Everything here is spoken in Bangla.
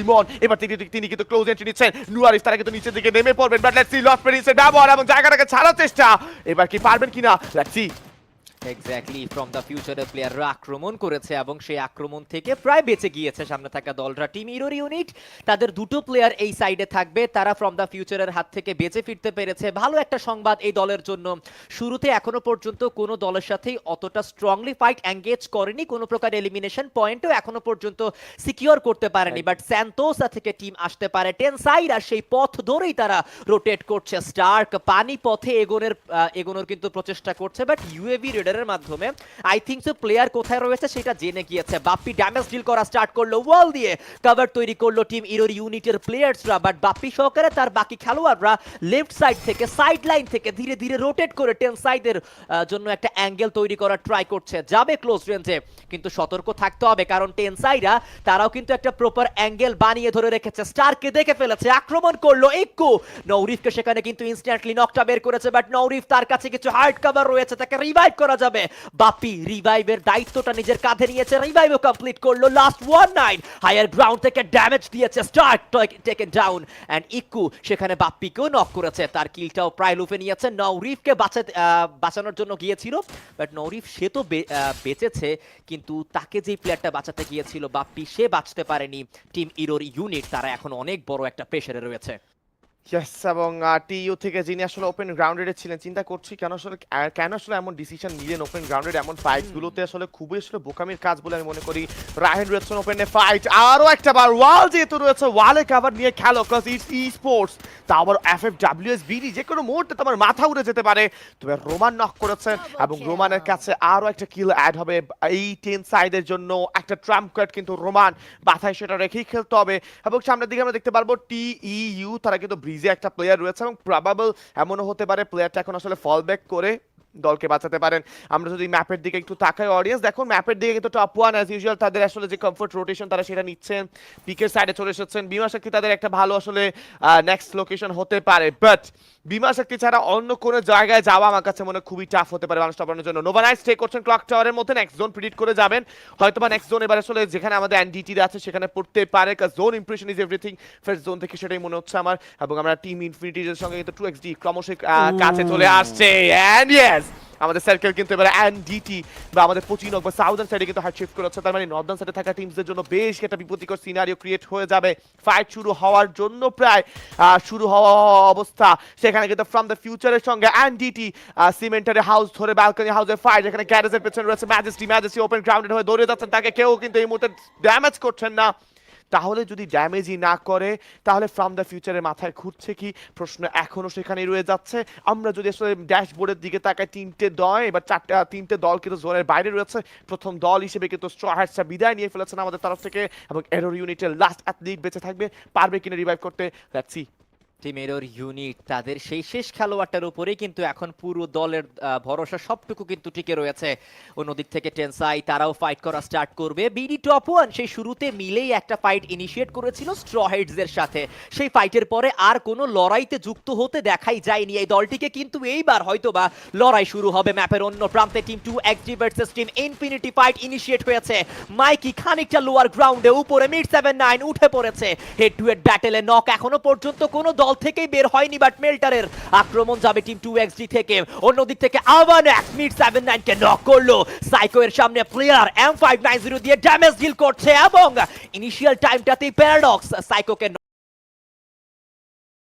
ইমন এবার তিনি কিন্তু ক্লোজ এন্ট্রি নিচ্ছেন। নুয়ারিস তারা কিন্তু নিচের দিকে নেমে পড়বেন, বাট লেটস সি লস প্রিন্সের ব্যবহার এবং জায়গাটাকে ছাড়ার চেষ্টা। এবার কি পারবেন কিনা, let's see. Exactly, from the ফিউচারের প্লেয়াররা আক্রমণ করেছে এবং সেই আক্রমণ থেকে প্রায় বেঁচে গিয়েছে সামনে থাকা দলরা। টিম ইরোর ইউনিট তাদের দুটো প্লেয়ার এই সাইডে থাকবে, তারা ফ্রম দ্য ফিউচারের হাত থেকে বেঁচে ফিরতে পেরেছে। ভালো একটা সংবাদ এই দলের জন্য। শুরুতে এখনো পর্যন্ত কোনো দলের সাথেই অতটা স্ট্রংলি ফাইট এঙ্গেজ করেনি, কোনো প্রকার এলিমিনেশন পয়েন্টও এখনো পর্যন্ত সিকিউর করতে পারেনি। বাট স্যান্তোসা থেকে টিম আসতে পারে, টেনসাইরা সেই পথ ধরেই তারা রোটেট করছে। স্টার্ক পানি পথে এগোনোর কিন্তু প্রচেষ্টা করছে, বাট ইউএভি রেডারের মাধ্যমে আই থিংক সো প্লেয়ার কোথায় রয়েছে সেটা জেনে গিয়েছে। বাপ্পি ড্যামেজ ডিল করা স্টার্ট করলো, ওয়াল দিয়ে কভার তৈরি করলো টিম ইরোর ইউনিটের প্লেয়ার্সরা। বাট বাপ্পি সহকারে তার বাকি খেলোয়াড়রা লেফট সাইড থেকে, সাইড লাইন থেকে ধীরে ধীরে রোটেট করে টেনসাইদের জন্য একটা অ্যাঙ্গেল তৈরি করার ট্রাই করছে। যাবে ক্লোজ রেঞ্জে, কিন্তু সতর্ক থাকতে হবে, কারণ টেনসাইরা তারাও কিন্তু একটা প্রপার অ্যাঙ্গেল বানিয়ে ধরে রেখেছে। স্টারকে দেখে ফেলেছে, আক্রমণ করলো ইক্কু। নৌরিফকে সেখানে কিন্তু ইনস্ট্যান্টলি নকটা বের করেছে, বাট নৌরিফ তার কাছে কিছু হার্ড কভার রয়েছে, তাকে রিভাইভ করা যাবে। বাপ্পি রিভাইভের দায়িত্বটা নিজের কাঁধে নিয়েছে, রিভাইভও কমপ্লিট করলো। লাস্ট 1-9 হায়ার গ্রাউন্ড থেকে ড্যামেজ দিয়েছে, স্টার্ট টেকেন ডাউন এন্ড ইক্কু সেখানে বাপ্পিকেও নক করেছে, তার কিলটাও প্রায় লুফে নিয়েছে। নৌরিফকে বাঁচানোর জন্য গিয়েছিল, বাট নৌরিফ সে তো বেঁচেছে, কিন্তু তাকে যেই প্লেয়ারটা বাঁচাতে গিয়েছিল বাপ্পি, সে বাঁচতে পারেনি। টিম ইরোর ইউনিট তারা এখন অনেক বড় একটা প্রেসারে রয়েছে। ইয়েস, এবং টিইউ থেকে যিনি আসলে ওপেন গ্রাউন্ডেডে ছিলেন, চিন্তা করছি কেন আসলে এমন ডিসিশন নিলেন ওপেন গ্রাউন্ডেড এমন ফাইটগুলোতে। আসলে খুবই আসলে বোকামির কাজ বলে আমি মনে করি। রাহেন রয়েছেন ওপেনে ফাইট, আরও একটা বার ওয়াল যেহেতু রয়েছে, ওয়ালে কভার নিয়ে খেলো, কজ ইটস ই স্পোর্টস। তা আবার এফএফডব্লিউএস বিডি যে কোনো মুহূর্তে তোমার মাথা উড়ে যেতে পারে। তবে রোমান নক করেছেন এবং রোমানের কাছে আরও একটা কিল অ্যাড হবে। এই টেন সাইডের জন্য একটা ট্রাম্প কার্ড কিন্তু রোমান মাথায় সেটা রেখেই খেলতে হবে। এবং সামনের দিকে আমরা দেখতে পারবো টিইউ তারা কিন্তু ব্রিজে একটা প্লেয়ার রয়েছে, এবং প্রবাবল এমনও হতে পারে প্লেয়ারটা এখন আসলে ফল ব্যাক করে দলকে বাঁচাতে পারেন। আমরা যদি ম্যাপের দিকে একটু তাকাই অডিয়েন্স, দেখুন ম্যাপের দিকে কিন্তু টপ ওয়ান অ্যাজ ইউজুয়াল তাদের আসলে যে কমফোর্ট রোটেশন তারা সেটা নিচ্ছেন, পিকের সাইডে চলে এসেছেন। বিমা শক্তি তাদের একটা ভালো আসলে নেক্সট লোকেশন হতে পারে, বাট বিমা শক্তি ছাড়া অন্য কোনো জায়গায় যাওয়া আমার কাছে মনে খুবই টাফ হতে পারে মানুষ টপানোর জন্য। নোভা নাইট স্টে করছেন ক্লক টাওয়ারের মধ্যে, নেক্সট জোন প্রিডিক্ট করে যাবেন। হয়তো বা নেক্সট জোন এবার আসলে যেখানে আমাদের এনডিটিরা আছে সেখানে পড়তে পারে, কাজ zone impression is everything. First zone থেকে সেটাই মনে হচ্ছে আমার। এবং আমরা টিম ইনফিনিটির সঙ্গে কিন্তু 2xD ক্রমশ কাছে চলে আসছে। অ্যান্ড ইয়েস, আমাদের সার্কেল কিন্তু এবার এনডিটি বা আমাদের পচিনক বা সাউদার্ন সাইডে কিন্তু হার্ড শিফট করেছে। তার মানে নর্দার্ন সাইডে থাকা টিমসদের জন্য বেশ একটা বিপত্তিকর সিনারিও ক্রিয়েট হয়ে যাবে। ফাইট শুরু হওয়ার জন্য প্রায় শুরু হওয়া অবস্থা। সেখানে কিন্তু ফ্রম দ্য ফিউচারের সঙ্গে এনডিটি সিমেন্টারি হাউস ধরে ব্যালকনি হাউসের ফাইট, যেখানে গ্যারেজের পেছনে রয়েছে ম্যাজেস্টি ওপেন গ্রাউন্ডেড হয়ে দৌড়ে যাচ্ছেন, তাকে কেউ কিন্তু এই মুহূর্তে ড্যামেজ করছেন না। তাহলে যদি ড্যামেজই না করে তাহলে ফ্রম দ্য ফিউচারের মাথায় ঘুরছে কি প্রশ্ন এখনো সেখানেই রয়ে যাচ্ছে। আমরা যদি আসলে ড্যাশবোর্ডের দিকে তাকাই, তিনটে দল কিন্তু জোনের বাইরে রয়েছে। প্রথম দল হিসেবে কিন্তু স্ট্র হ্যাটসটা বিদায় নিয়ে ফেলেছেন আমাদের তরফ থেকে, এবং এরর ইউনিটের লাস্ট অ্যাথলিট বেঁচে থাকবে, পারবে কিনা রিভাইভ করতে, let's see. Team error unit তাদের সেই শেষ খেলোয়াড়টার উপরেই কিন্তু এখন পুরো দলের ভরসা সবটুকু কিন্তু টিকে রয়েছে। অন্যদিক থেকে টেনসাই তারাও ফাইট করা স্টার্ট করবে। বিডি টপ ওয়ান সেই শুরুতে মিলেই একটা ফাইট ইনিশিয়েট করেছিল স্ট্র হেডসদের সাথে, সেই ফাইটের পরে আর কোনো লড়াইতে যুক্ত হতে দেখাই যায়নি এই দলটিকে, কিন্তু এইবার হয়তোবা লড়াই শুরু হবে। ম্যাপের অন্য প্রান্তে team 2xD versus team infinity fight initiate হয়েছে। মাইকি খানিকটা লোয়ার গ্রাউন্ডে, উপরে মিড-79 উঠে পড়েছে। হেড টু হেড ব্যাটেলে নক এখনো পর্যন্ত কোনো দল থেকেই বের হয়নি, বাট মেল্টারের আক্রমণ যাবে টিম 2xD থেকে। অন্যদিক থেকে আভানাক্স মিড-79 কে নক করলো। সাইকো এর সামনে প্লেয়ার M590 দিয়ে ড্যামেজ ডিল করছে, এবং ইনিশিয়াল টাইমটাতেই প্যারাডক্স সাইকোকে